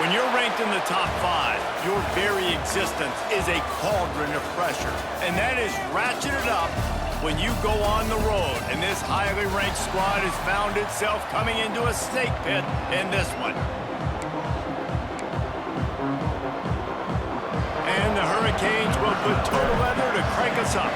When you're ranked in the top 5, your very existence is a cauldron of pressure. And that is ratcheted up when you go on the road. And this highly ranked squad has found itself coming into a snake pit in this one. And the Hurricanes will put total weather to crank us up.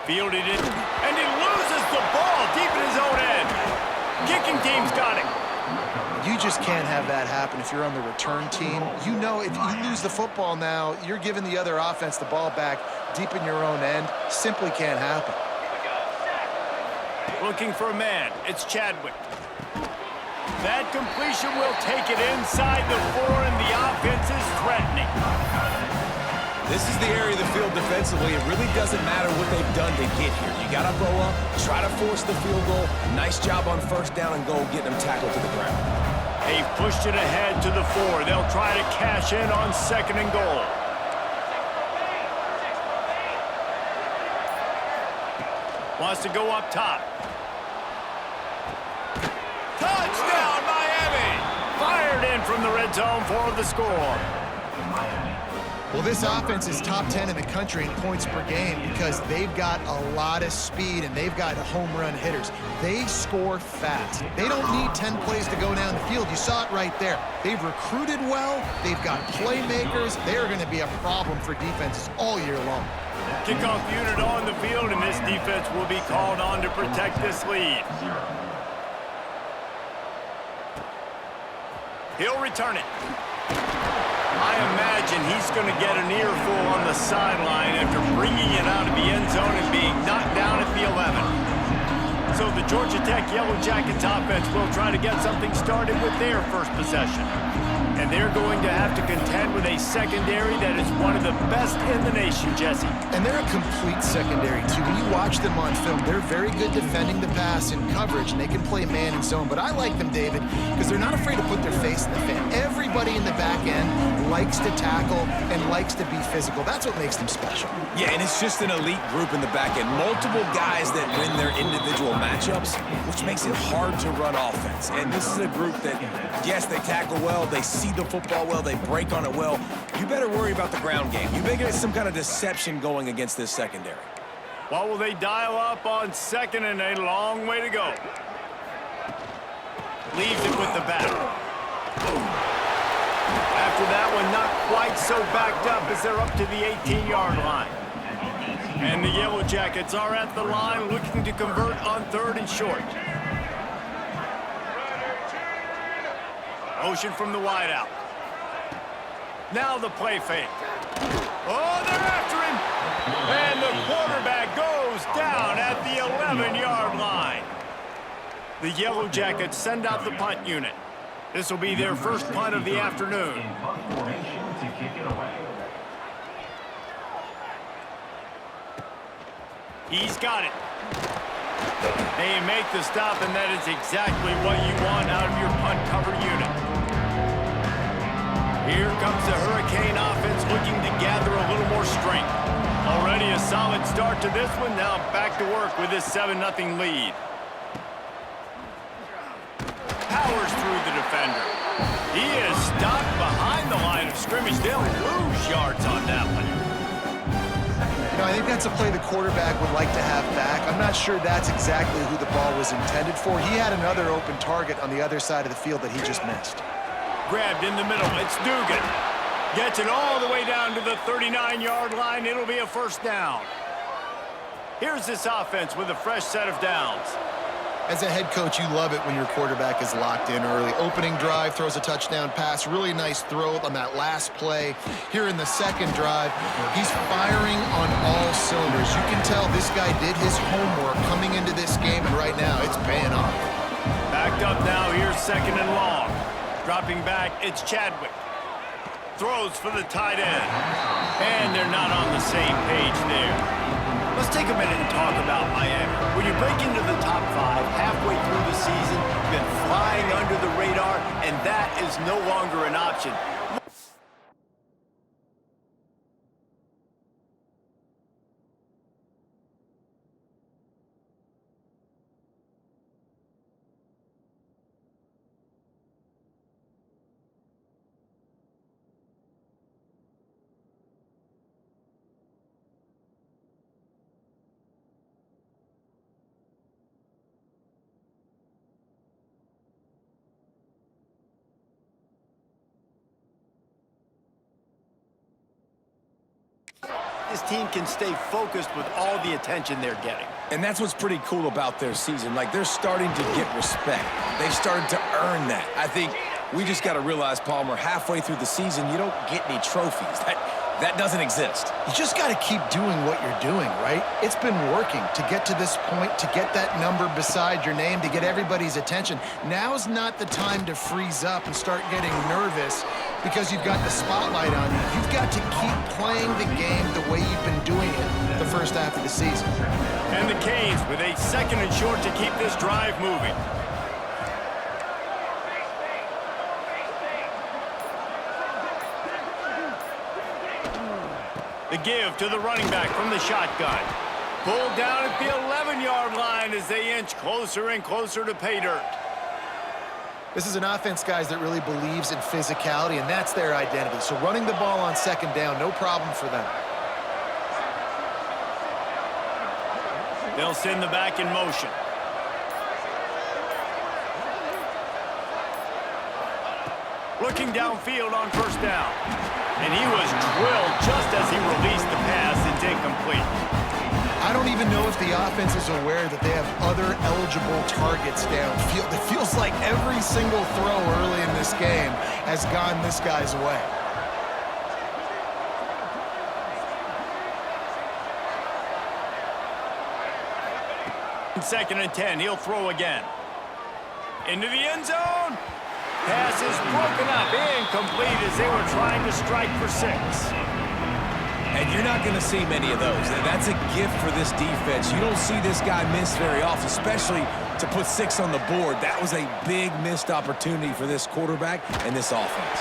Fielded it, and he loses the ball deep in his own end. Kicking team's got it. You just can't have that happen if you're on the return team. You know if you lose the football now, you're giving the other offense the ball back deep in your own end. Simply can't happen. Looking for a man. It's Chadwick. That completion will take it inside the 4, and the offense is threatening. This is the area of the field defensively. It really doesn't matter what they've done to get here. You got to go up, try to force the field goal. Nice job on first down and goal, getting them tackled to the ground. They've pushed it ahead to the 4. They'll try to cash in on 2nd and goal. Wants to go up top. Touchdown, Miami! Fired in from the red zone for the score. Well, this offense is top 10 in the country in points per game because they've got a lot of speed and they've got home run hitters. They score fast. They don't need 10 plays to go down the field. You saw it right there. They've recruited well. They've got playmakers. They're going to be a problem for defenses all year long. Kickoff unit on the field, and this defense will be called on to protect this lead. He'll return it. I imagine he's going to get an earful on the sideline after bringing it out of the end zone and being knocked down at the 11. So the Georgia Tech Yellow Jackets offense will try to get something started with their first possession. And they're going to have to contend with a secondary that is one of the best in the nation, Jesse. And they're a complete secondary, too. When you watch them on film, they're very good defending the pass and coverage, and they can play man and zone. But I like them, David, because they're not afraid to put their face in the fan. Everybody in the back end likes to tackle and likes to be physical. That's what makes them special. Yeah, and it's just an elite group in the back end. Multiple guys that win their individual matchups, which makes it hard to run offense. And this is a group that, yes, they tackle well, they see the football well, they break on it well. You better worry about the ground game. You better get some kind of deception going against this secondary. What will they dial up on 2nd and a long way to go? Leaves it with the back. After that one, not quite so backed up as they're up to the 18-yard line. And the Yellow Jackets are at the line looking to convert on 3rd and short. Motion from the wideout. Now the play fake. Oh, they're after him. And the quarterback goes down at the 11-yard line. The Yellow Jackets send out the punt unit. This will be their first punt of the afternoon. He's got it. They make the stop, and that is exactly what you want out of your punt cover unit. Here comes the Hurricane offense looking to gather a little more strength. Already a solid start to this one. Now back to work with this 7-0 lead. Powers through the defender. He is stopped behind the line of scrimmage. They'll lose yards on that one. You know, I think that's a play the quarterback would like to have back. I'm not sure that's exactly who the ball was intended for. He had another open target on the other side of the field that he just missed. Grabbed in the middle. It's Dugan. Gets it all the way down to the 39-yard line. It'll be a first down. Here's this offense with a fresh set of downs. As a head coach, you love it when your quarterback is locked in early. Opening drive, throws a touchdown pass. Really nice throw on that last play. Here in the second drive, he's firing on all cylinders. You can tell this guy did his homework coming into this game, and right now it's paying off. Backed up now. Here's 2nd and long. Dropping back, it's Chadwick. Throws for the tight end. And they're not on the same page there. Let's take a minute and talk about Miami. When you break into the top 5 halfway through the season, you've been flying under the radar, and that is no longer an option. this team can stay focused with all the attention they're getting. And that's what's pretty cool about their season. Like, they're starting to get respect. They've started to earn that. I think we just got to realize, Palmer, halfway through the season, you don't get any trophies. That doesn't exist. You just got to keep doing what you're doing, right? It's been working to get to this point, to get that number beside your name, to get everybody's attention. Now's not the time to freeze up and start getting nervous because you've got the spotlight on you. You've got to keep playing the game the way you've been doing it the first half of the season. And the Canes with a 2nd and short to keep this drive moving. The give to the running back from the shotgun. Pulled down at the 11-yard line as they inch closer and closer to pay dirt. This is an offense, guys, that really believes in physicality, and that's their identity. So running the ball on 2nd down, no problem for them. They'll send the back in motion. Looking downfield on 1st down. And he was drilled just as he released the pass. It's incomplete. I don't even know if the offense is aware that they have other eligible targets downfield. It feels like every single throw early in this game has gone this guy's way. In 2nd and 10, he'll throw again. Into the end zone. Pass is broken up, incomplete as they were trying to strike for 6. And you're not going to see many of those. That's a gift for this defense. You don't see this guy miss very often, especially to put 6 on the board. That was a big missed opportunity for this quarterback and this offense.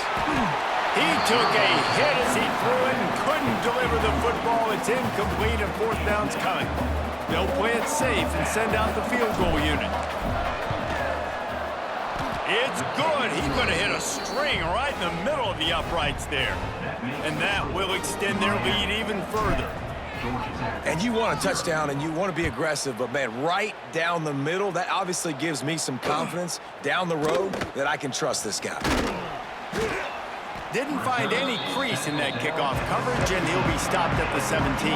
He took a hit as he threw it and couldn't deliver the football. It's incomplete and 4th down's coming. They'll play it safe and send out the field goal unit. It's good. He's going to hit a string right in the middle of the uprights there. And that will extend their lead even further. And you want a touchdown and you want to be aggressive, but, man, right down the middle, that obviously gives me some confidence down the road that I can trust this guy. Didn't find any crease in that kickoff coverage, and he'll be stopped at the 17.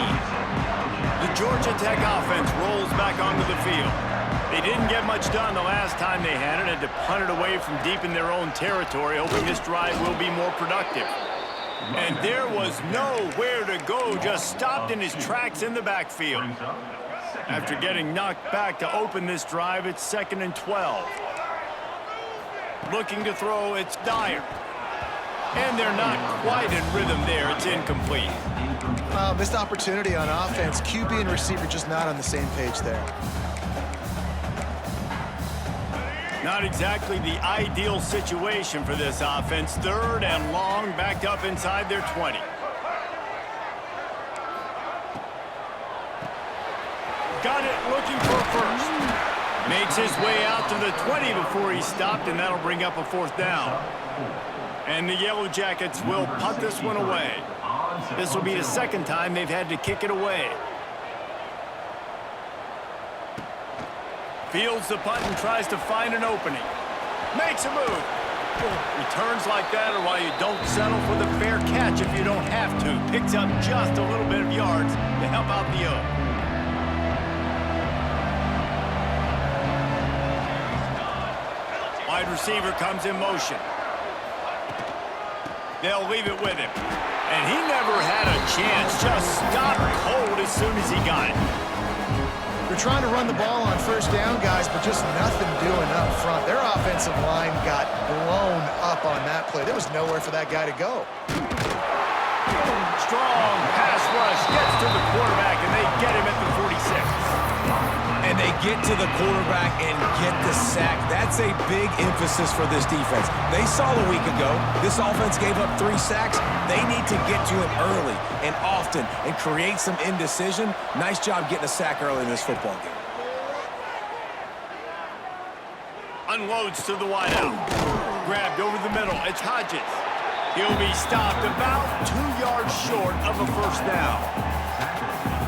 The Georgia Tech offense rolls back onto the field. They didn't get much done the last time they had it, and to punt it away from deep in their own territory, hoping this drive will be more productive. And there was nowhere to go, just stopped in his tracks in the backfield. After getting knocked back to open this drive, it's 2nd and 12. Looking to throw, it's Dyer. And they're not quite in rhythm there. It's incomplete. Missed opportunity on offense. QB and receiver just not on the same page there. Not exactly the ideal situation for this offense. 3rd and long, backed up inside their 20. Got it, looking for a 1st. Makes his way out to the 20 before he stopped, and that'll bring up a 4th down. And the Yellow Jackets will punt this one away. This will be the 2nd time they've had to kick it away. Fields the punt and tries to find an opening. Makes a move. Returns like that are why you don't settle for the fair catch if you don't have to. Picks up just a little bit of yards to help out the O. Wide receiver comes in motion. They'll leave it with him. And he never had a chance. Just stopped cold as soon as he got it. They're trying to run the ball on 1st down, guys, but just nothing doing up front. Their offensive line got blown up on that play. There was nowhere for that guy to go. Strong pass rush gets to the quarterback, and they get him at the 46. And they get to the quarterback and get the sack. That's a big emphasis for this defense. They saw a week ago, this offense gave up 3 sacks. They need to get to him early and often and create some indecision. Nice job getting a sack early in this football game. Unloads to the wideout. Grabbed over the middle. It's Hodges. He'll be stopped about 2 yards short of a 1st down.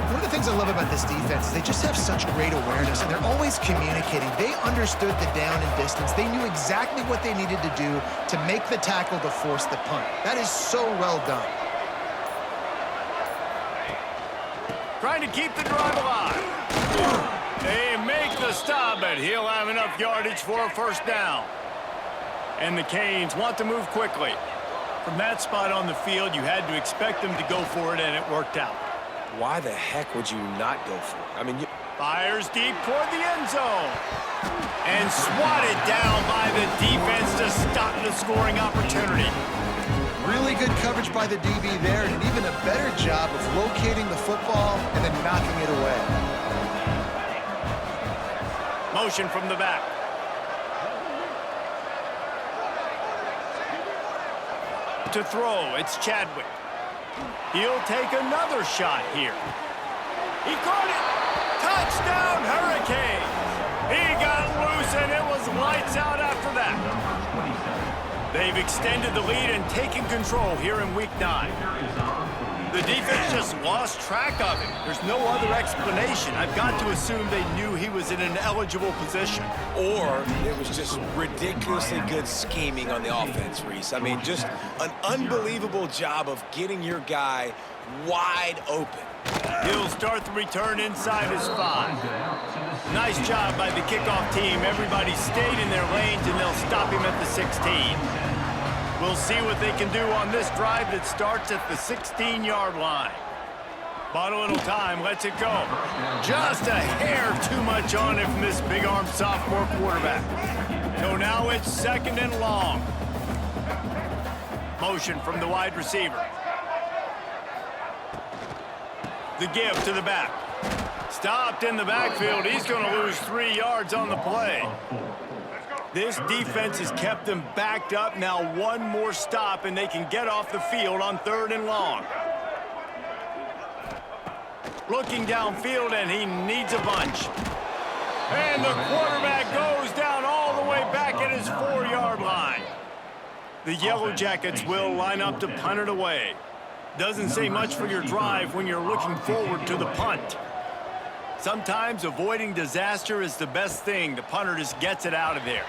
One of the things I love about this defense is they just have such great awareness, and they're always communicating. They understood the down and distance. They knew exactly what they needed to do to make the tackle to force the punt. That is so well done. trying to keep the drive alive. They make the stop, but he'll have enough yardage for a first down. And the Canes want to move quickly. From that spot on the field, you had to expect them to go for it, and it worked out. Why the heck would you not go for it? I mean, Fires deep toward the end zone. And swatted down by the defense to stop the scoring opportunity. Really good coverage by the DB there, and even a better job of locating the football and then knocking it away. Motion from the back. To throw, it's Chadwick. He'll take another shot here. He caught it. Touchdown, Hurricanes. He got loose, and it was lights out after that. They've extended the lead and taken control here in Week 9. The defense just lost track of him. There's no other explanation. I've got to assume they knew he was in an eligible position. or it was just ridiculously good scheming on the offense, Reese. I mean, just an unbelievable job of getting your guy wide open. He'll start the return inside his 5. Nice job by the kickoff team. Everybody stayed in their lanes, and they'll stop him at the 16. We'll see what they can do on this drive that starts at the 16-yard line. Bought a little time, lets it go. Just a hair too much on it from this big-armed sophomore quarterback. So now it's 2nd and long. Motion from the wide receiver. The give to the back. Stopped in the backfield. He's going to lose 3 yards on the play. This defense has them backed up. Now one more stop, and they can get off the field on 3rd and long. Looking downfield, and he needs a bunch. And the quarterback goes down all the way back at his 4-yard line. The Yellow Jackets will line up to punt it away. Doesn't say much for your drive when you're looking forward to the punt. Sometimes avoiding disaster is the best thing. The punter just gets it out of there.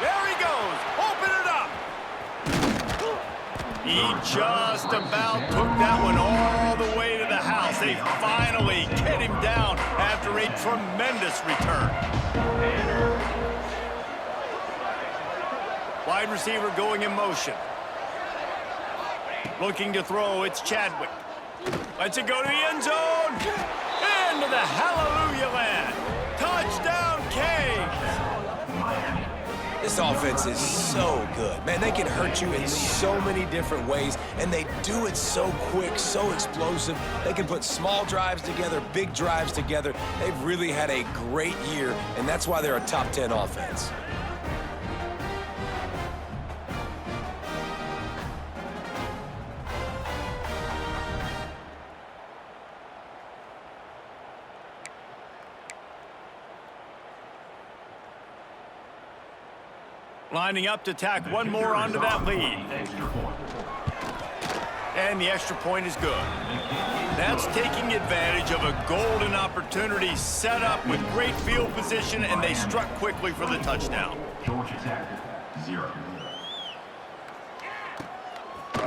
There he goes. Open it up. He just about took that one all the way to the house. They finally get him down after a tremendous return. Wide receiver going in motion. Looking to throw, it's Chadwick. Lets it go to the end zone. Into the hallelujah land. Touchdown, Canes. This offense is so good. Man, they can hurt you in so many different ways, and they do it so quick, so explosive. They can put small drives together, big drives together. They've really had a great year, and that's why they're a top 10 offense. Lining up to tack one more onto that lead. And the extra point is good. That's taking advantage of a golden opportunity set up with great field position, and they struck quickly for the touchdown.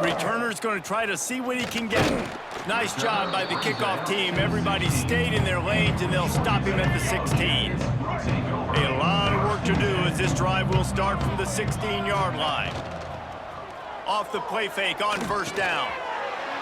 Returner's going to try to see what he can get. Nice job by the kickoff team. Everybody stayed in their lanes, and they'll stop him at the 16. A lot of work to do as this drive will start from the 16-yard line. Off the play fake on first down.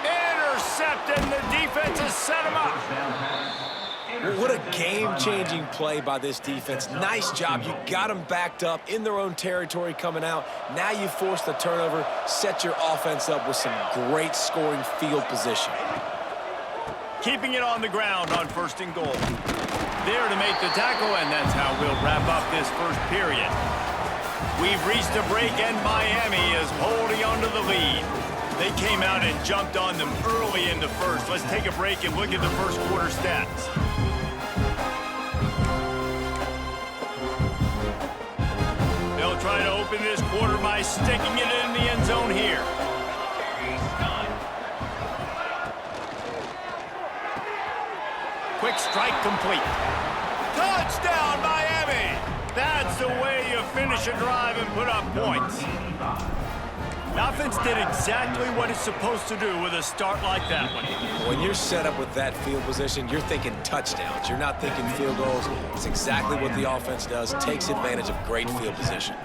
Intercepted, and the defense has set him up. What a game-changing play by this defense. Nice job. You got them backed up in their own territory coming out. Now you force the turnover, set your offense up with some great scoring field position. Keeping it on the ground on 1st and goal. There to make the tackle, and that's how we'll wrap up this first period. We've reached a break, and Miami is holding on to the lead. They came out and jumped on them early in the first. Let's take a break and look at the first quarter stats. They'll try to open this quarter by sticking it in the end zone here. Quick strike complete. Touchdown, Miami! That's the way you finish a drive and put up points. Offense did exactly what it's supposed to do with a start like that one. When you're set up with that field position, you're thinking touchdowns. You're not thinking field goals. It's exactly what the offense does, takes advantage of great field position.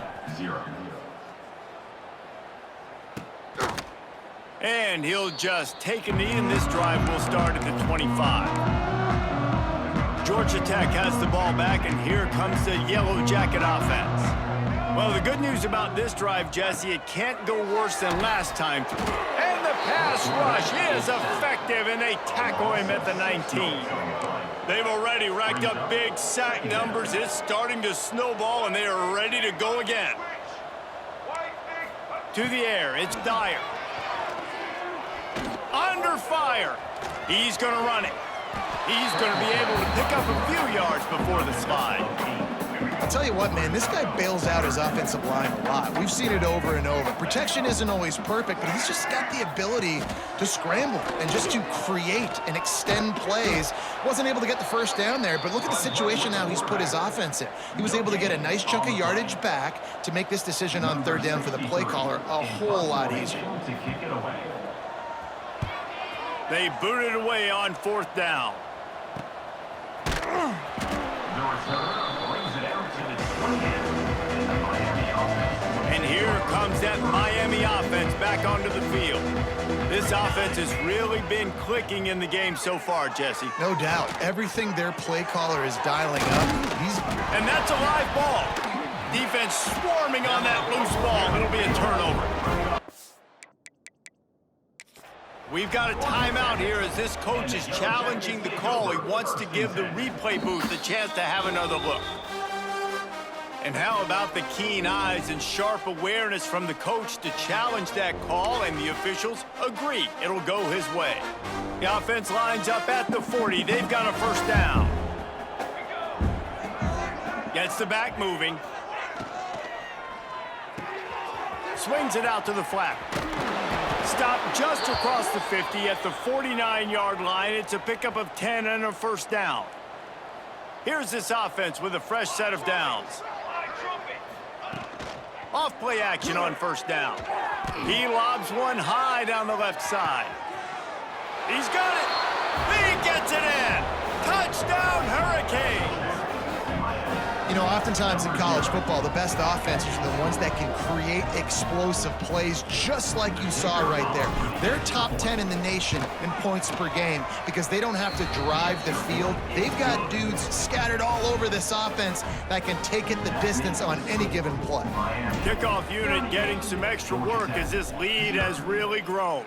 And he'll just take a knee, and this drive will start at the 25. Georgia Tech has the ball back, and here comes the Yellow Jacket offense. Well, the good news about this drive, Jesse, it can't go worse than last time. And the pass rush is effective, and they tackle him at the 19. They've already racked up big sack numbers. It's starting to snowball, and they are ready to go again. To the air, it's Dyer. Under fire. He's going to run it. He's going to be able to pick up a few yards before the slide. I'll tell you what, man, this guy bails out his offensive line a lot. We've seen it over and over. Protection isn't always perfect, but he's just got the ability to scramble and just to create and extend plays. Wasn't able to get the first down there, but look at the situation now he's put his offense in. He was able to get a nice chunk of yardage back to make this decision on third down for the play caller a whole lot easier. They booted away on fourth down. And here comes that Miami offense back onto the field. This offense has really been clicking in the game so far, Jesse. No doubt. Everything their play caller is dialing up. And that's a live ball. Defense swarming on that loose ball. It'll be a turnover. We've got a timeout here as this coach is challenging the call. He wants to give the replay booth a chance to have another look. And how about the keen eyes and sharp awareness from the coach to challenge that call, and the officials agree it'll go his way. The offense lines up at the 40. They've got a first down. Gets the back moving. Swings it out to the flat. Stopped just across the 50 at the 49-yard line. It's a pickup of 10 and a first down. Here's this offense with a fresh set of downs. Off play action on first down. He lobs one high down the left side. He's got it. He gets it in. Touchdown, Hurricanes. You know, oftentimes in college football, the best offenses are the ones that can create explosive plays, just like you saw right there. They're top 10 in the nation in points per game because they don't have to drive the field. They've got dudes scattered all over this offense that can take it the distance on any given play. Kickoff unit getting some extra work as this lead has really grown.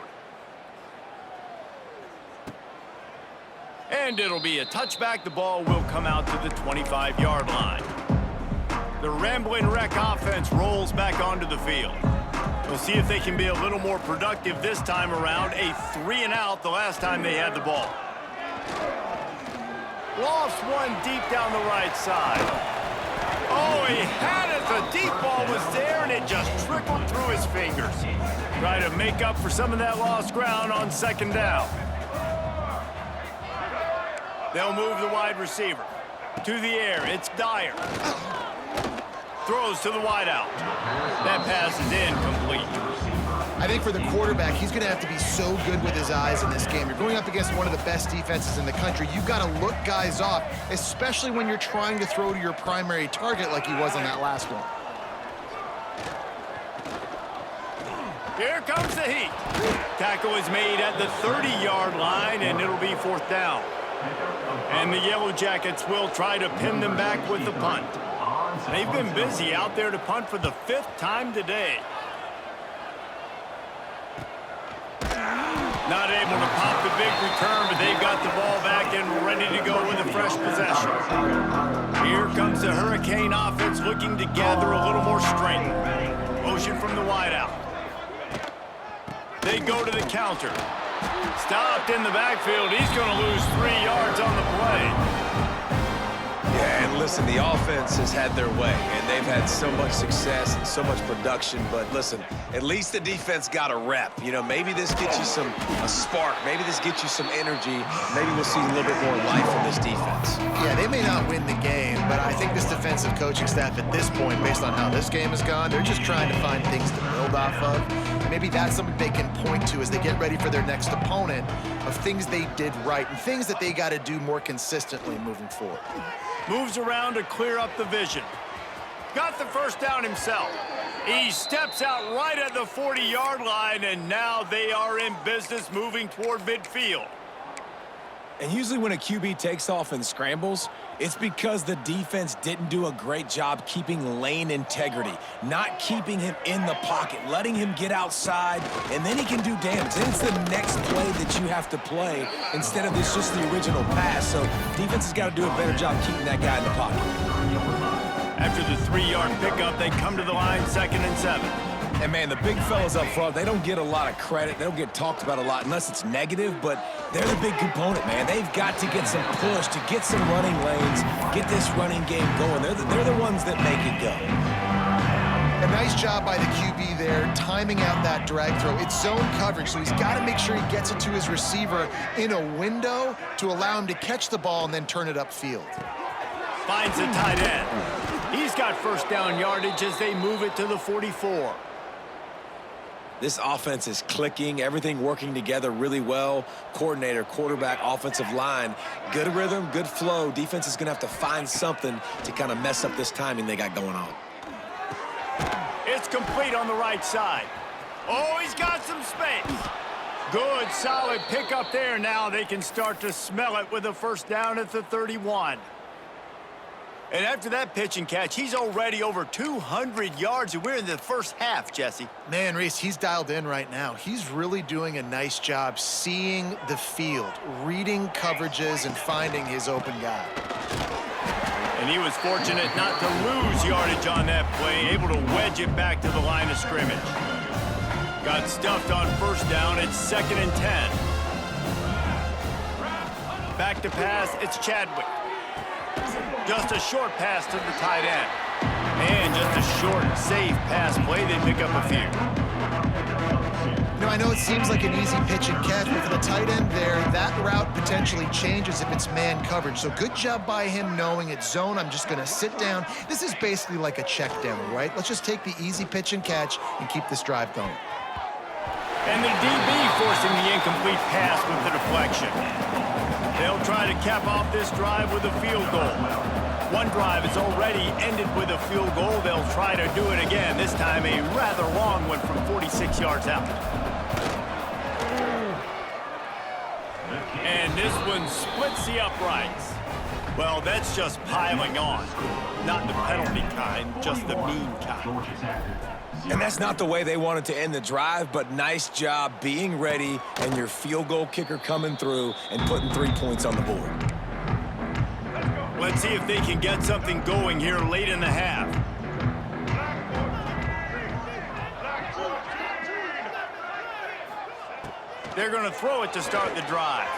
And it'll be a touchback. The ball will come out to the 25-yard line. The Ramblin' Wreck offense rolls back onto the field. We'll see if they can be a little more productive this time around. A 3-and-out the last time they had the ball. Lofts one deep down the right side. Oh, he had it. The deep ball was there, and it just trickled through his fingers. Try to make up for some of that lost ground on second down. They'll move the wide receiver. To the air, it's Dyer. Throws to the wideout. That pass is incomplete. I think for the quarterback, he's going to have to be so good with his eyes in this game. You're going up against one of the best defenses in the country. You've got to look guys off, especially when you're trying to throw to your primary target like he was on that last one. Here comes the heat. Tackle is made at the 30-yard line, and it'll be fourth down. And the Yellow Jackets will try to pin them back with the punt. They've been busy out there to punt for the 5th time today. Not able to pop the big return, but they've got the ball back and ready to go with a fresh possession. Here comes the Hurricane offense looking to gather a little more strength. Motion from the wideout. They go to the counter. Stopped in the backfield. He's going to lose 3 yards on the play. Yeah, and Listen, the offense has had their way, and they've had so much success and so much production. But listen, at least the defense got a rep. You know, maybe this gets you a spark. Maybe this gets you some energy. Maybe we'll see a little bit more life from this defense. Yeah, they may not win the game, but I think this defensive coaching staff at this point, based on how this game has gone, they're just trying to find things to build off of. And maybe that's something they can point to as they get ready for their next opponent, of things they did right and things that they got to do more consistently moving forward. Moves around to clear up the vision. Got the first down himself. He steps out right at the 40-yard line, and now they are in business moving toward midfield. And usually when a QB takes off and scrambles, it's because the defense didn't do a great job keeping lane integrity, not keeping him in the pocket, letting him get outside, and then he can do damage. Then it's the next play that you have to play instead of this just the original pass. So defense has got to do a better job keeping that guy in the pocket. After the 3-yard pickup, they come to the line 2nd and 7. And, man, the big fellas up front, they don't get a lot of credit. They don't get talked about a lot unless it's negative, but they're the big component, man. They've got to get some push, to get some running lanes, get this running game going. They're the ones that make it go. A nice job by the QB there, timing out that drag throw. It's zone coverage, so he's got to make sure he gets it to his receiver in a window to allow him to catch the ball and then turn it upfield. Finds a tight end. He's got first down yardage as they move it to the 44. This offense is clicking, everything working together really well. Coordinator, quarterback, offensive line, good rhythm, good flow. Defense is going to have to find something to kind of mess up this timing they got going on. It's complete on the right side. Oh, he's got some space. Good, solid pickup there. Now they can start to smell it with a first down at the 31. And after that pitch and catch, he's already over 200 yards, and we're in the first half, Jesse. Man, Reese, he's dialed in right now. He's really doing a nice job seeing the field, reading coverages, and finding his open guy. And he was fortunate not to lose yardage on that play, able to wedge it back to the line of scrimmage. Got stuffed on first down. It's 2nd and 10. Back to pass. It's Chadwick. Just a short pass to the tight end. And just a short, safe pass play. They pick up a few. You know, I know it seems like an easy pitch and catch, but for the tight end there, that route potentially changes if it's man coverage. So good job by him knowing it's zone. I'm just going to sit down. This is basically like a check down, right? Let's just take the easy pitch and catch and keep this drive going. And the DB forcing the incomplete pass with the deflection. They'll try to cap off this drive with a field goal. One drive has already ended with a field goal. They'll try to do it again, this time a rather long one from 46 yards out. And this one splits the uprights. Well, that's just piling on. Not the penalty kind, just the mean kind. And that's not the way they wanted to end the drive, but nice job being ready and your field goal kicker coming through and putting 3 points on the board. Let's see if they can get something going here late in the half. They're going to throw it to start the drive.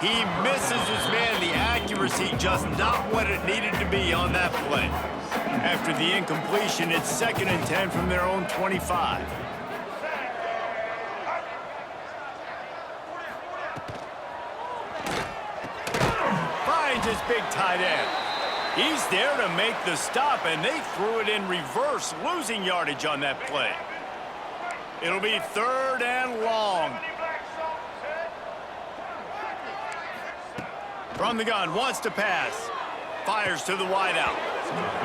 He misses his man. The accuracy just not what it needed to be on that play. After the incompletion, it's 2nd and 10 from their own 25. Finds his big tight end. He's there to make the stop, and they threw it in reverse, losing yardage on that play. It'll be 3rd and long. From the gun, wants to pass. Fires to the wideout.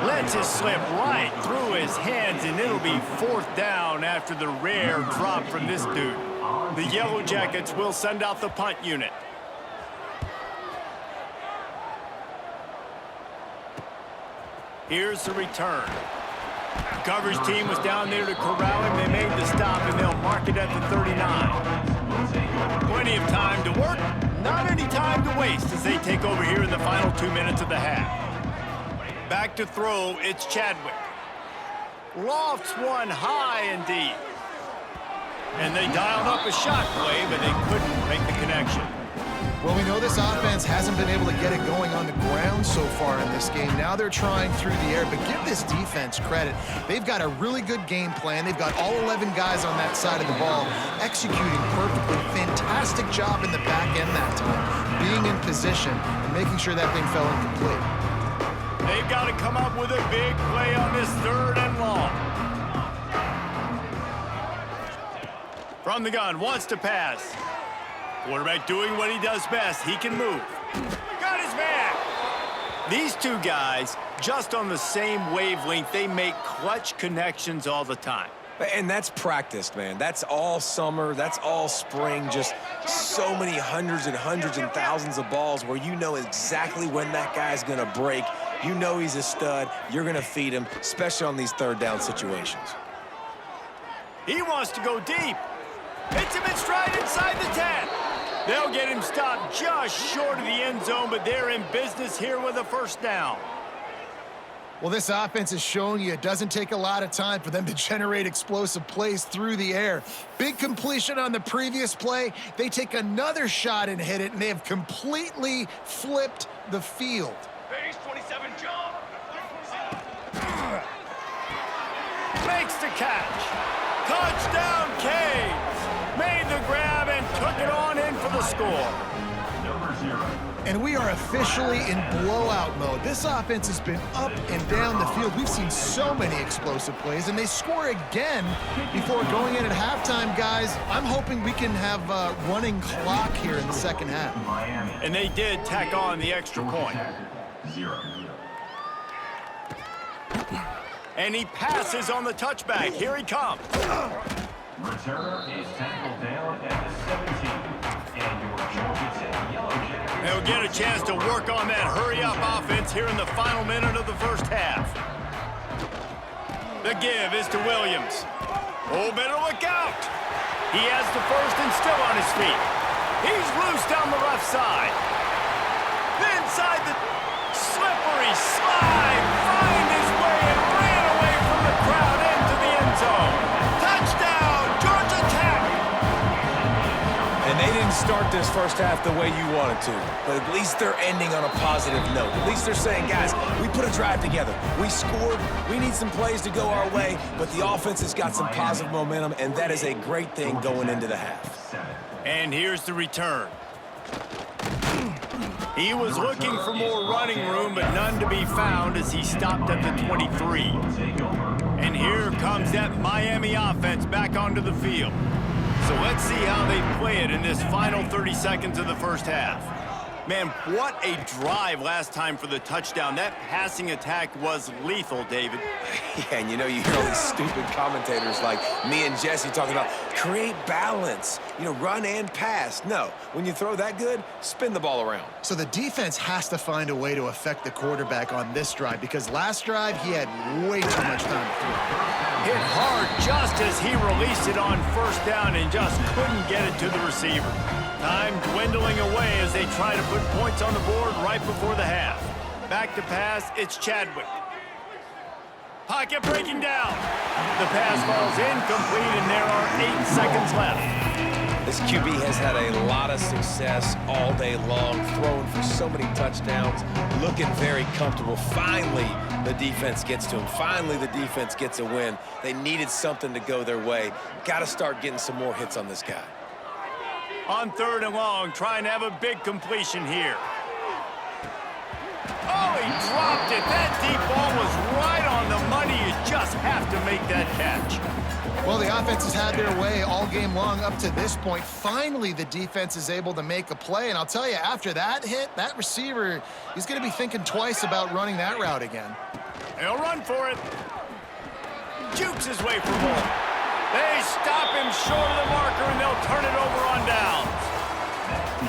Lets it slip right through his hands, and it'll be 4th down after the rare drop from this dude. The Yellow Jackets will send out the punt unit. Here's the return. The coverage team was down there to corral him. They made the stop, and they'll mark it at the 39. Plenty of time to work. Not any time to waste as they take over here in the final 2 minutes of the half. Back to throw, it's Chadwick. Lofts one high and deep. And they dialed up a shot play, but they couldn't make the connection. Well, we know this offense hasn't been able to get it going on the ground so far in this game. Now they're trying through the air, but give this defense credit. They've got a really good game plan. They've got all 11 guys on that side of the ball executing perfectly. Fantastic job in the back end that time, being in position and making sure that thing fell incomplete. They've got to come up with a big play on this 3rd and long. From the gun, wants to pass. Quarterback doing what he does best. He can move. Got his man. These two guys, just on the same wavelength, they make clutch connections all the time. And that's practiced, man. That's all summer. That's all spring. Just so many hundreds and thousands of balls where you know exactly when that guy's going to break. You know he's a stud. You're going to feed him, especially on these 3rd down situations. He wants to go deep. Hits him in stride inside the 10. They'll get him stopped just short of the end zone, but they're in business here with a 1st down. Well, this offense has shown you it doesn't take a lot of time for them to generate explosive plays through the air. Big completion on the previous play. They take another shot and hit it, and they have completely flipped the field. Base 27 jump. Makes the catch. Touchdown, Canes. Made the grab and took it on in for the score. And we are officially in blowout mode. This offense has been up and down the field. We've seen so many explosive plays, and they score again before going in at halftime, guys. I'm hoping we can have a running clock here in the 2nd half. And they did tack on the extra point. And he passes on the touchback. Here he comes. Returner is tackled down at the 17. And your Georgia Yellow Jackets. They'll get a chance to work on that hurry-up offense here in the final minute of the 1st half. The give is to Williams. Oh, better look out. He has the 1st and still on his feet. He's loose down the left side. Inside the slippery slide. Find his way and ran away from the crowd into the end zone. Touchdown, Georgia Tech. And they didn't start this 1st half the way you wanted to, but at least they're ending on a positive note. At least they're saying, guys, we put a drive together. We scored. We need some plays to go our way, but the offense has got some positive momentum, and that is a great thing going into the half. And here's the return. He was looking for more running room, but none to be found as he stopped at the 23. And here comes that Miami offense back onto the field. So let's see how they play it in this final 30 seconds of the 1st half. Man, what a drive last time for the touchdown. That passing attack was lethal, David. Yeah, and you know, you hear all these stupid commentators like me and Jesse talking about create balance, you know, run and pass. No, when you throw that good, spin the ball around. So the defense has to find a way to affect the quarterback on this drive, because last drive he had way too much time to throw. Hit hard just as he released it on 1st down and just couldn't get it to the receiver. Time dwindling away as they try to put points on the board right before the half. Back to pass, it's Chadwick. Pocket breaking down. The pass falls incomplete, and there are 8 seconds left. This QB has had a lot of success all day long, throwing for so many touchdowns, looking very comfortable. Finally, the defense gets to him. Finally, the defense gets a win. They needed something to go their way. Got to start getting some more hits on this guy. On 3rd and long, trying to have a big completion here. Oh, he dropped it. That deep ball was right on the money. You just have to make that catch. Well, the offense has had their way all game long up to this point. Finally, the defense is able to make a play. And I'll tell you, after that hit, that receiver, he's going to be thinking twice about running that route again. He'll run for it. Jukes his way for more. They stop him short of the marker, and they'll turn it over on downs.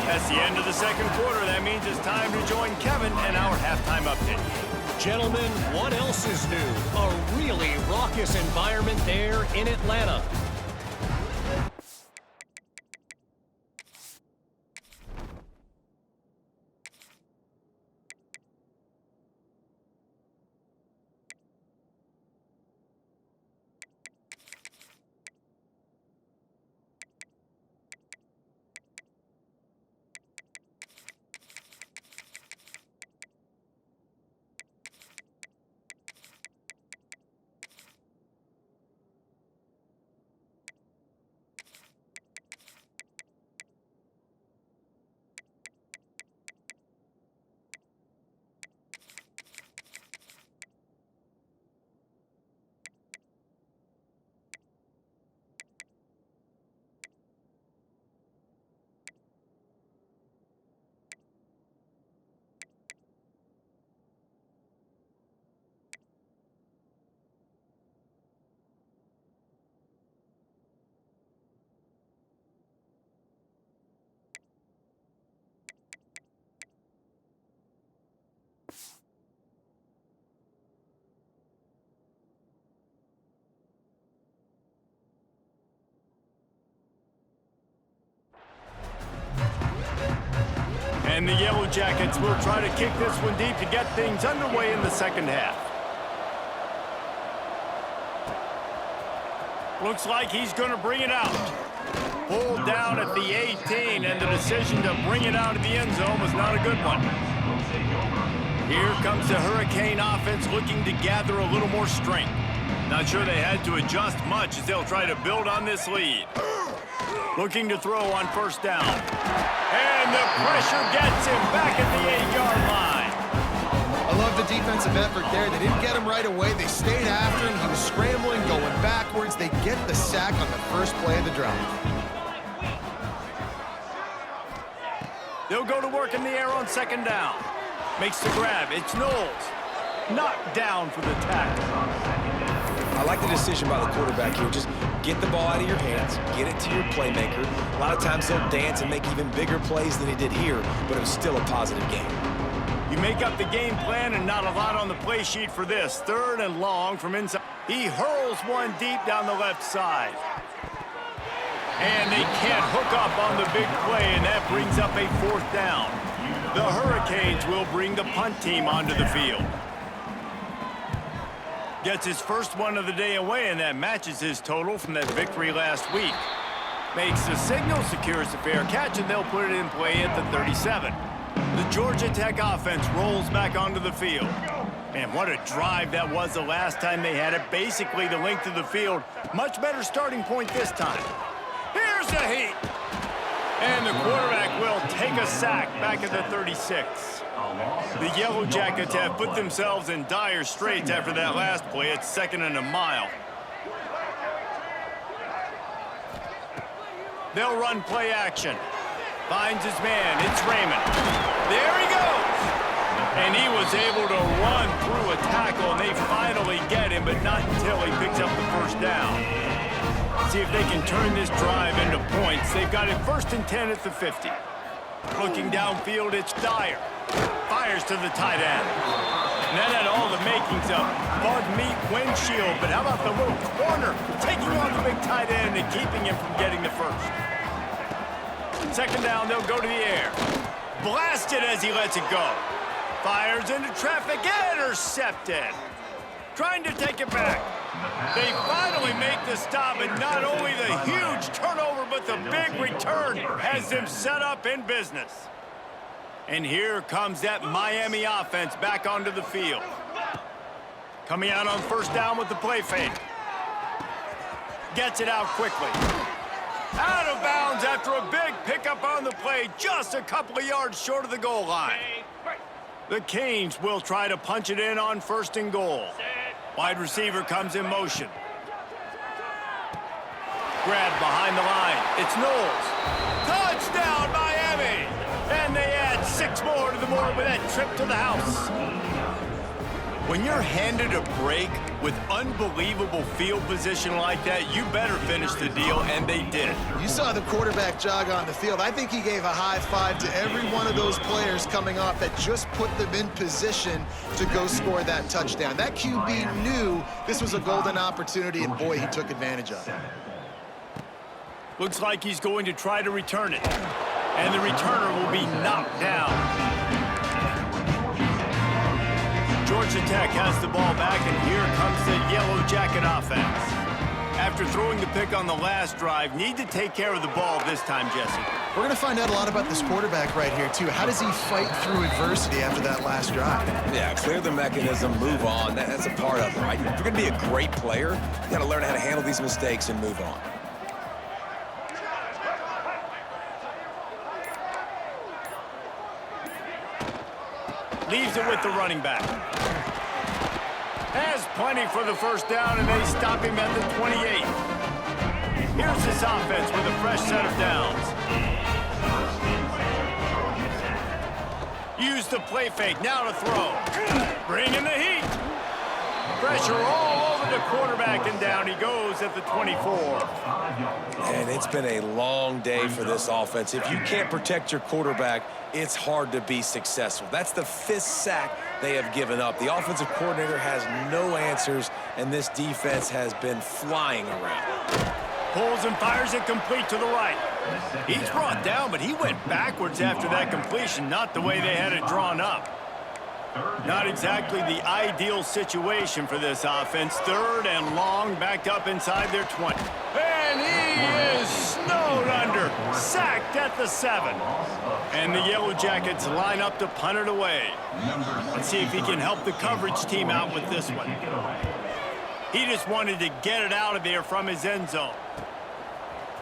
That's the end of the 2nd quarter. That means it's time to join Kevin and our halftime update. Gentlemen, what else is new? A really raucous environment there in Atlanta. And the Yellow Jackets will try to kick this one deep to get things underway in the second half. Looks like he's going to bring it out. Pulled down at the 18, and the decision to bring it out of the end zone was not a good one. Here comes the Hurricane offense looking to gather a little more strength. Not sure they had to adjust much as they'll try to build on this lead. Looking to throw on first down. And the pressure gets him back at the 8-yard line. I love the defensive effort there. They didn't get him right away. They stayed after him. He was scrambling, going backwards. They get the sack on the first play of the drive. They'll go to work in the air on second down. Makes the grab. It's Knowles. Knocked down for the tackle. I like the decision by the quarterback here. Just get the ball out of your hands, get it to your playmaker. A lot of times he'll dance and make even bigger plays than he did here, but it was still a positive game. You make up the game plan and not a lot on the play sheet for this. 3rd and long from inside. He hurls one deep down the left side. And they can't hook up on the big play, and that brings up a 4th down. The Hurricanes will bring the punt team onto the field. Gets his first one of the day away, and that matches his total from that victory last week. Makes the signal, secures the fair catch, and they'll put it in play at the 37. The Georgia Tech offense rolls back onto the field. Man, what a drive that was the last time they had it. Basically the length of the field. Much better starting point this time. Here's the heat. And the quarterback will take a sack back at the 36. The Yellow Jackets have put themselves in dire straits after that last play. It's 2nd and a mile. They'll run play action. Finds his man. It's Raymond. There he goes. And he was able to run through a tackle, and they finally get him, but not until he picks up the first down. See if they can turn this drive into points. They've got it 1st and 10 at the 50. Looking downfield, it's Dyer. Fires to the tight end. And that had all the makings of bug meat windshield, but how about the little corner taking on the big tight end and keeping him from getting the first? 2nd down, they'll go to the air. Blasted as he lets it go. Fires into traffic, intercepted. Trying to take it back. They finally make the stop, and not only the huge turnover, but the big return has them set up in business. And here comes that Miami offense back onto the field. Coming out on first down with the play fake. Gets it out quickly. Out of bounds after a big pickup on the play, just a couple of yards short of the goal line. The Canes will try to punch it in on 1st and goal. Wide receiver comes in motion. Grab behind the line. It's Knowles. Touchdown, Miami! And they add 6 more to the board with that trip to the house. When you're handed a break with unbelievable field position like that, you better finish the deal, and they did. You saw the quarterback jog on the field. I think he gave a high five to every one of those players coming off that just put them in position to go score that touchdown. That QB knew this was a golden opportunity, and boy, he took advantage of it. Looks like he's going to try to return it. And the returner will be knocked down. Georgia Tech has the ball back, and here comes the Yellow Jacket offense. After throwing the pick on the last drive, need to take care of the ball this time, Jesse. We're going to find out a lot about this quarterback right here, too. How does he fight through adversity after that last drive? Yeah, clear the mechanism, move on. That's a part of it, right? If you're going to be a great player, you got to learn how to handle these mistakes and move on. Leaves it with the running back. Has plenty for the first down, and they stop him at the 28. Here's this offense with a fresh set of downs. Use the play fake, now to throw. Bring in the heat. Pressure all over the quarterback, and down he goes at the 24. And it's been a long day for this offense. If you can't protect your quarterback, it's hard to be successful. That's the 5th sack they have given up. The offensive coordinator has no answers, and this defense has been flying around. Pulls and fires it complete to the right. He's brought down, but he went backwards after that completion, not the way they had it drawn up. Not exactly the ideal situation for this offense. 3rd and long, backed up inside their 20. And he is snowed under, sacked at the 7. And the Yellow Jackets line up to punt it away. Let's see if he can help the coverage team out with this one. He just wanted to get it out of there from his end zone.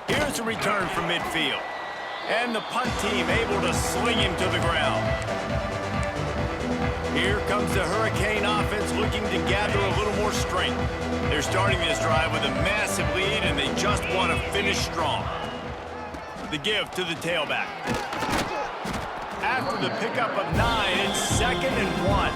Here's a return from midfield. And the punt team able to sling him to the ground. Here comes the Hurricane offense looking to gather a little more strength. They're starting this drive with a massive lead, and they just want to finish strong. The give to the tailback. After the pickup of 9, it's 2nd and 1.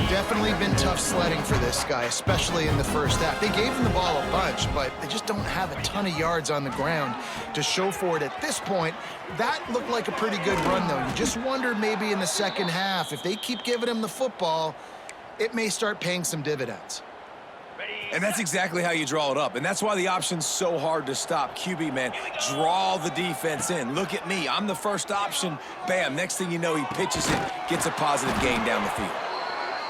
Definitely been tough sledding for this guy, especially in the first half. They gave him the ball a bunch, but they just don't have a ton of yards on the ground to show for it at this point. That looked like a pretty good run, though. You just wonder maybe in the second half, if they keep giving him the football, it may start paying some dividends. And that's exactly how you draw it up. And that's why the option's so hard to stop. QB, man, draw the defense in. Look at me. I'm the first option. Bam. Next thing you know, he pitches it, gets a positive gain down the field.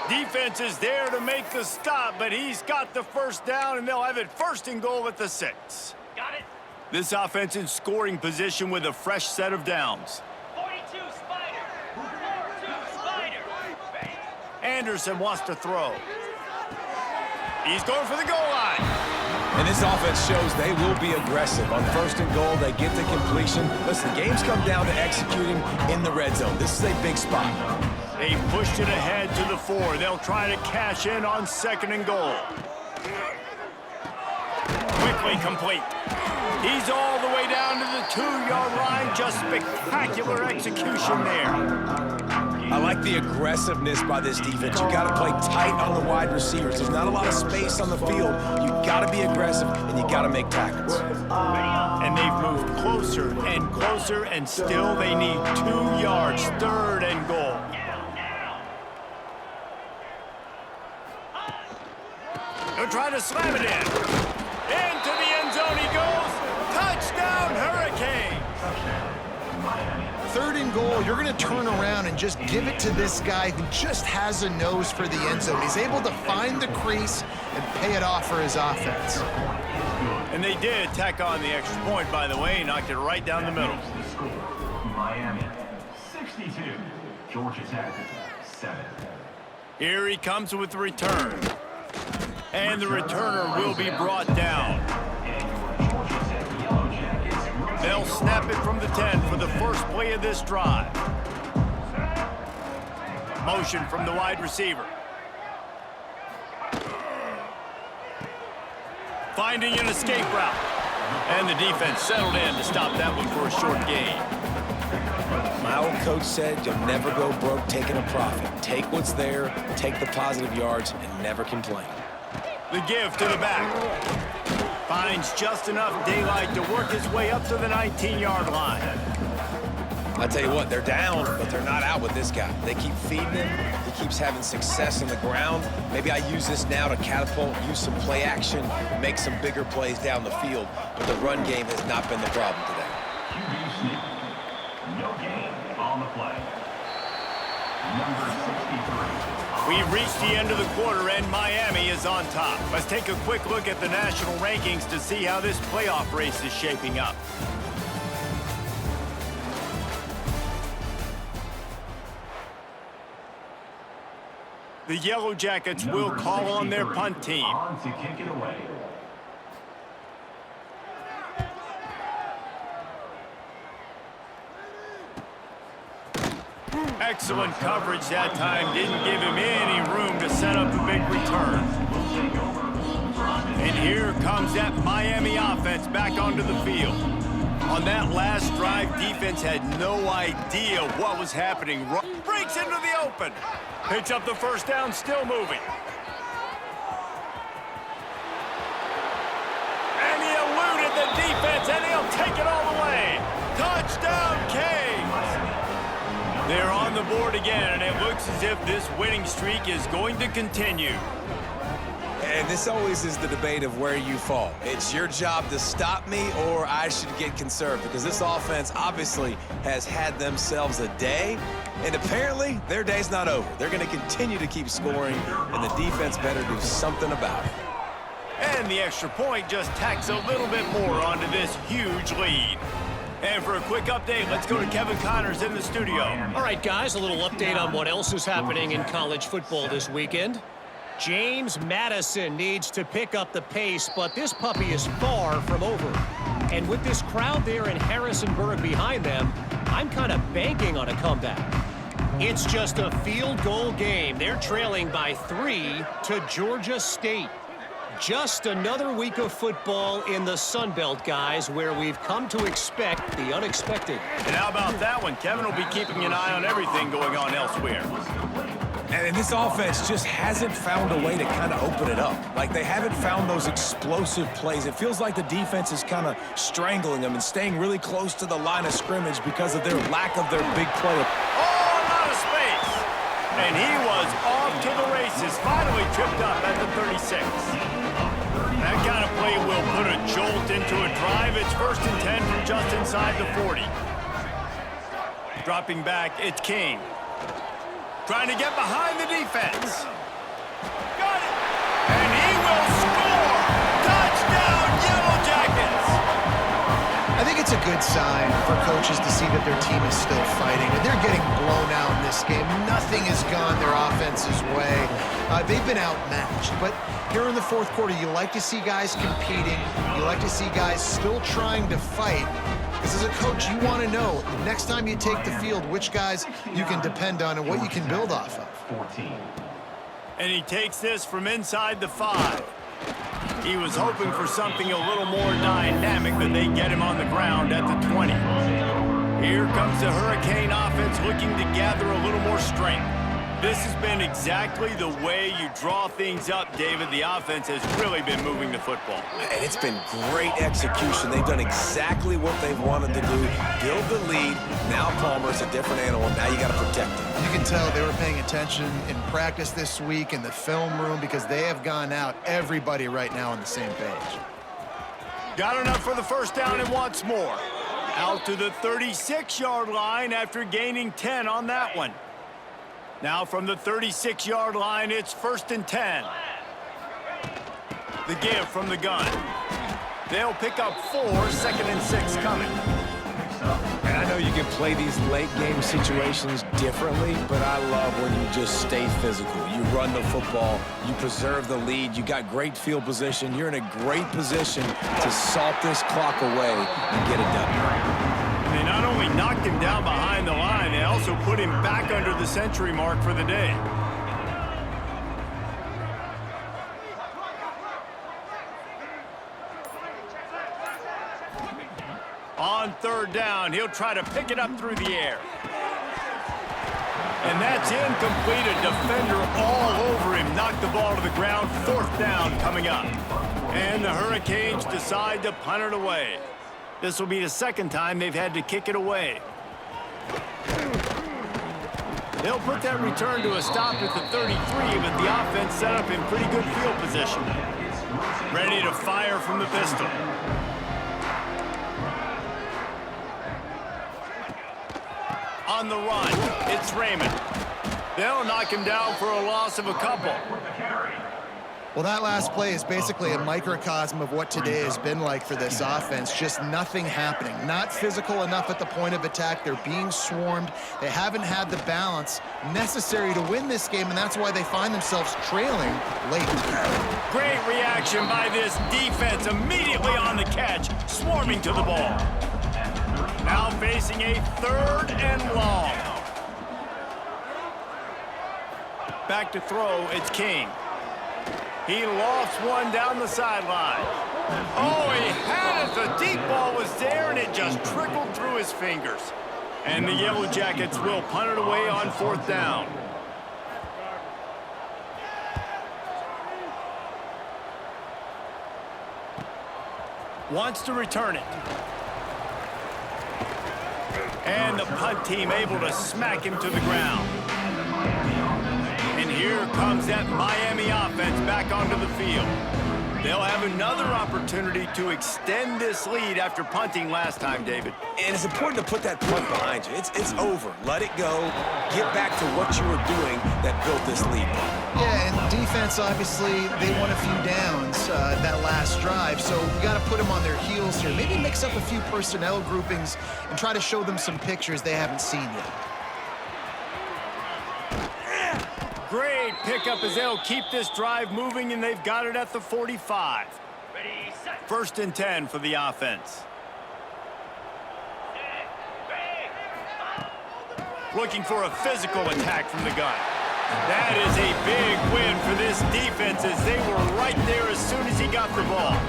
Defense is there to make the stop, but he's got the first down, and they'll have it 1st and goal at the 6. Got it. This offense in scoring position with a fresh set of downs. 42 Spider. 42 Spider. Anderson wants to throw. He's going for the goal line. And this offense shows they will be aggressive. On 1st and goal, they get the completion. Listen, games come down to executing in the red zone. This is a big spot. They pushed it ahead to the 4. They'll try to cash in on 2nd and goal. Quickly complete. He's all the way down to the 2-yard line. Just spectacular execution there. I like the aggressiveness by this defense. You got to play tight on the wide receivers. There's not a lot of space on the field. You got to be aggressive, and you got to make tackles. And they've moved closer and closer, and still they need 2 yards. 3rd and goal. They'll try to slam it in. Into the end zone he goes. Touchdown, Hurricane. 3rd and goal, you're going to turn around and just give it to this guy who just has a nose for the end zone. He's able to find the crease and pay it off for his offense. And they did tack on the extra point, by the way. Knocked it right down the middle. Miami, 62. Georgia Tech, 7. Here he comes with the return. And the returner will be brought down. They'll snap it from the 10 for the first play of this drive. Motion from the wide receiver. Finding an escape route. And the defense settled in to stop that one for a short gain. My old coach said you'll never go broke taking a profit. Take what's there, take the positive yards, and never complain. The give to the back. Finds just enough daylight to work his way up to the 19-yard line. I tell you what, they're down, but they're not out with this guy. They keep feeding him. He keeps having success on the ground. Maybe I use this now to catapult, use some play action, make some bigger plays down the field. But the run game has not been the problem today. QB sneak. No gain on the play. Number 63. We've reached the end of the quarter, and Miami is on top. Let's take a quick look at the national rankings to see how this playoff race is shaping up. The Yellow Jackets will call on their punt team. On to kick it away. Excellent coverage that time. Didn't give him any room to set up a big return. And here comes that Miami offense back onto the field. On that last drive, defense had no idea what was happening. Breaks into the open. Picks up the first down, still moving. And he eluded the defense, and he'll take it all the way. Touchdown, Canes! They're on the board again, and it looks as if this winning streak is going to continue. And this always is the debate of where you fall. It's your job to stop me, or I should get conserved, because this offense obviously has had themselves a day, and apparently their day's not over. They're going to continue to keep scoring, and the defense better do something about it. And the extra point just tacks a little bit more onto this huge lead. And for a quick update, let's go to Kevin Connors in the studio. All right, guys, a little update on what else is happening in college football this weekend. James Madison needs to pick up the pace, but this puppy is far from over. And with this crowd there in Harrisonburg behind them, I'm kind of banking on a comeback. It's just a field goal game. They're trailing by 3 to Georgia State. Just another week of football in the Sun Belt, guys, where we've come to expect the unexpected. And how about that one? Kevin will be keeping an eye on everything going on elsewhere. And this offense just hasn't found a way to kind of open it up. Like, they haven't found those explosive plays. It feels like the defense is kind of strangling them and staying really close to the line of scrimmage because of their lack of their big play. Oh, a lot of space. And he was off to the races, finally tripped up at the 36. That kind of play will put a jolt into a drive. It's 1st and 10 from just inside the 40. Dropping back, it's King. Trying to get behind the defense. Got it! And he will score! Touchdown, Yellow Jackets! I think it's a good sign for coaches to see that their team is still fighting. And they're getting blown out in this game. Nothing has gone their offense's way. They've been outmatched. But here in the fourth quarter, you like to see guys competing. You like to see guys still trying to fight. Because as a coach, you want to know, the next time you take the field, which guys you can depend on and what you can build off of. 14. And he takes this from inside the 5. He was hoping for something a little more dynamic than they get him on the ground at the 20. Here comes the Hurricane offense looking to gather a little more strength. This has been exactly the way you draw things up, David. The offense has really been moving the football. And it's been great execution. They've done exactly what they've wanted to do. Build the lead. Now Palmer's a different animal. Now you got to protect him. You can tell they were paying attention in practice this week in the film room because they have gone out, everybody right now on the same page. Got enough for the first down and wants more. Out to the 36-yard line after gaining 10 on that one. Now from the 36-yard line, it's 1st and 10. The give from the gun. They'll pick up 4, 2nd and 6 coming. And I know you can play these late game situations differently, but I love when you just stay physical. You run the football, you preserve the lead, you got great field position. You're in a great position to salt this clock away and get it done. They not only knocked him down behind the line, they also put him back under the century mark for the day. On 3rd down, he'll try to pick it up through the air. And that's incomplete. A defender all over him. Knocked the ball to the ground. 4th down coming up. And the Hurricanes decide to punt it away. This will be the 2nd time they've had to kick it away. They'll put that return to a stop at the 33, but the offense set up in pretty good field position. Ready to fire from the pistol. On the run, it's Raymond. They'll knock him down for a loss of a couple. Well, that last play is basically a microcosm of what today has been like for this offense. Just nothing happening. Not physical enough at the point of attack. They're being swarmed. They haven't had the balance necessary to win this game, and that's why they find themselves trailing late. Great reaction by this defense. Immediately on the catch, swarming to the ball. Now facing a 3rd and long. Back to throw, it's King. He lost one down the sideline. Oh, he had it. The deep ball was there, and it just trickled through his fingers. And the Yellow Jackets will punt it away on 4th down. Wants to return it. And the punt team able to smack him to the ground. And here here comes that Miami offense back onto the field. They'll have another opportunity to extend this lead after punting last time, David. And it's important to put that punt behind you. It's over. Let it go. Get back to what you were doing that built this lead. Yeah, and defense, obviously, they won a few downs that last drive, so we got to put them on their heels here. Maybe mix up a few personnel groupings and try to show them some pictures they haven't seen yet. Great pickup as they'll keep this drive moving, and they've got it at the 45. First and 10 for the offense. Looking for a physical attack from the gun. That is a big win for this defense as they were right there as soon as he got the ball.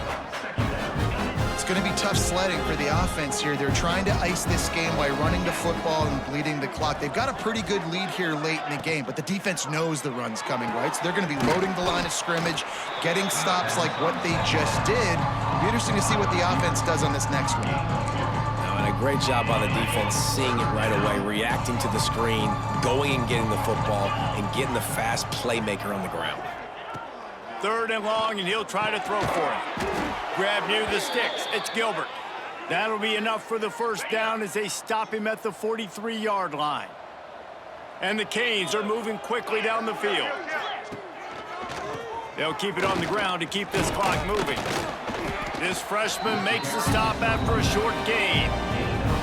It's going to be tough sledding for the offense here. They're trying to ice this game by running the football and bleeding the clock. They've got a pretty good lead here late in the game, but the defense knows the run's coming, right? So they're going to be loading the line of scrimmage, getting stops like what they just did. It'll be interesting to see what the offense does on this next one. And a great job by the defense seeing it right away, reacting to the screen, going and getting the football, and getting the fast playmaker on the ground. Third and long, and he'll try to throw for it. Grab near the sticks. It's Gilbert. That'll be enough for the first down as they stop him at the 43-yard line. And the Canes are moving quickly down the field. They'll keep it on the ground to keep this clock moving. This freshman makes the stop after a short gain.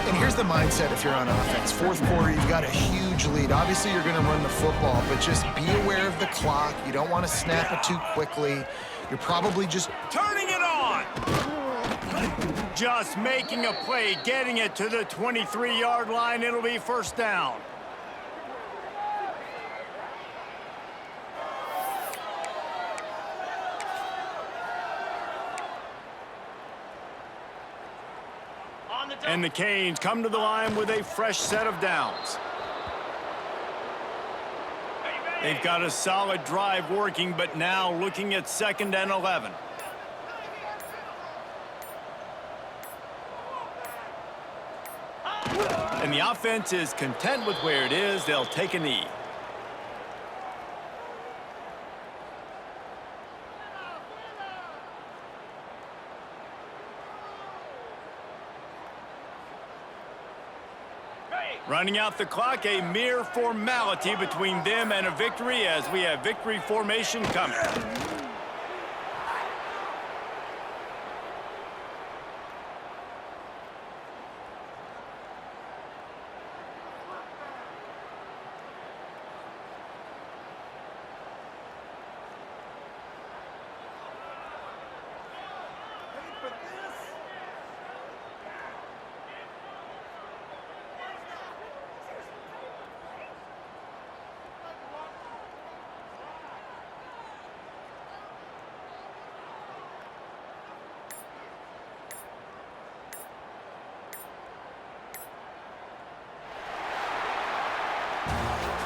And here's the mindset if you're on offense. Fourth quarter, you've got a huge lead. Obviously, you're going to run the football, but just be aware of the clock. You don't want to snap it too quickly. You're probably just turning it on. Just making a play, getting it to the 23-yard line. It'll be first down. And the Canes come to the line with a fresh set of downs. They've got a solid drive working, but now looking at 2nd and 11. And the offense is content with where it is. They'll take a knee. Running out the clock, a mere formality between them and a victory as we have victory formation coming.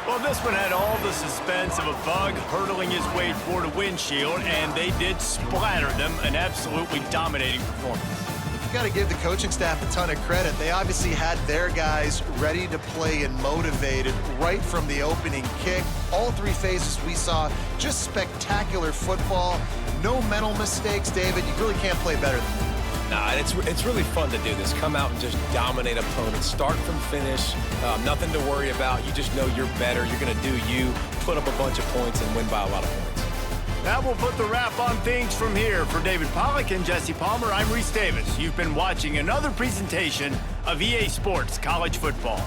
Well, this one had all the suspense of a bug hurtling his way toward a windshield, and they did splatter them. An absolutely dominating performance. You've got to give the coaching staff a ton of credit. They obviously had their guys ready to play and motivated right from the opening kick. All three phases we saw, just spectacular football. No mental mistakes, David. You really can't play better than that. Nah, it's really fun to do this. Come out and just dominate opponents. Start from finish. Nothing to worry about. You just know you're better. You're going to do you, put up a bunch of points, and win by a lot of points. That will put the wrap on things from here. For David Pollack and Jesse Palmer, I'm Reese Davis. You've been watching another presentation of EA Sports College Football.